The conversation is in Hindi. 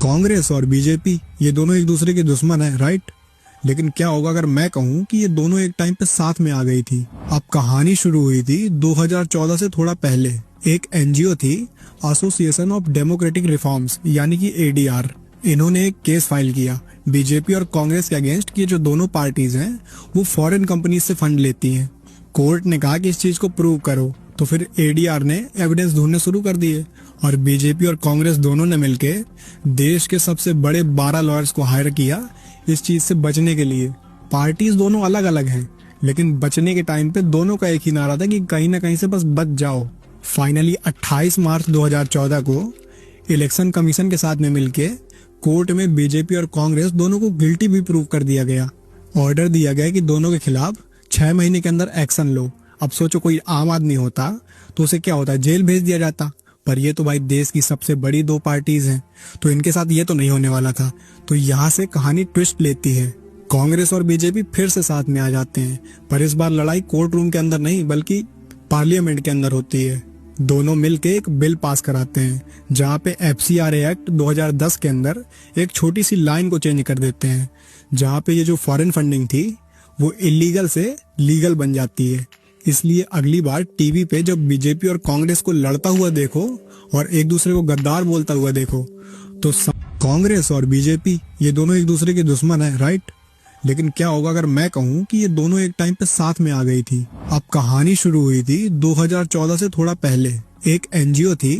कांग्रेस और बीजेपी ये दोनों एक दूसरे के दुश्मन है, राइट। लेकिन क्या होगा अगर मैं कहूं कि ये दोनों एक टाइम पे साथ में आ गई थी। अब कहानी शुरू हुई थी 2014 से थोड़ा पहले। एक एनजीओ थी, एसोसिएशन ऑफ डेमोक्रेटिक रिफॉर्म्स यानी कि एडीआर। इन्होंने एक केस फाइल किया बीजेपी और कांग्रेस के अगेंस्ट कि जो दोनों पार्टीज हैं वो फॉरेन कंपनी से फंड लेती हैं। कोर्ट ने कहा कि इस चीज को प्रूव करो, तो फिर एडीआर ने एविडेंस ढूंढने शुरू कर दिए और बीजेपी और कांग्रेस दोनों ने मिलके देश के सबसे बड़े 12 लॉयर्स को हायर किया इस चीज से बचने के लिए। पार्टीज दोनों अलग अलग हैं, लेकिन बचने के टाइम पे दोनों का एक ही नारा था कि कहीं ना कहीं से बस बच जाओ। फाइनली 28 मार्च 2014 को इलेक्शन कमीशन के साथ में मिलके कोर्ट में बीजेपी और कांग्रेस दोनों को गिल्टी भी प्रूव कर दिया गया। ऑर्डर दिया गया कि दोनों के खिलाफ 6 महीने के अंदर एक्शन लो। अब सोचो कोई आम आदमी होता तो उसे क्या होता, जेल भेज दिया जाता। पर ये तो भाई देश की सबसे बड़ी दो पार्टीज हैं, तो इनके साथ ये तो नहीं होने वाला था। तो यहाँ से कहानी ट्विस्ट लेती है। कांग्रेस और बीजेपी फिर से साथ में आ जाते हैं, पर इस बार लड़ाई कोर्ट रूम के अंदर नहीं बल्कि पार्लियामेंट के अंदर होती है। दोनों मिलके एक बिल पास कराते हैं जहाँ पे एफसीआरए एक्ट 2010 के अंदर एक छोटी सी लाइन को चेंज कर देते हैं, जहाँ पे ये जो फॉरेन फंडिंग थी वो इलीगल से लीगल बन जाती है। इसलिए अगली बार टीवी पे जब बीजेपी और कांग्रेस को लड़ता हुआ देखो और एक दूसरे को गद्दार बोलता हुआ देखो तो कांग्रेस और बीजेपी ये दोनों एक दूसरे के दुश्मन है, राइट। लेकिन क्या होगा अगर मैं कहूं कि ये दोनों एक टाइम पे साथ में आ गई थी। अब कहानी शुरू हुई थी 2014 से थोड़ा पहले। एक एनजीओ थी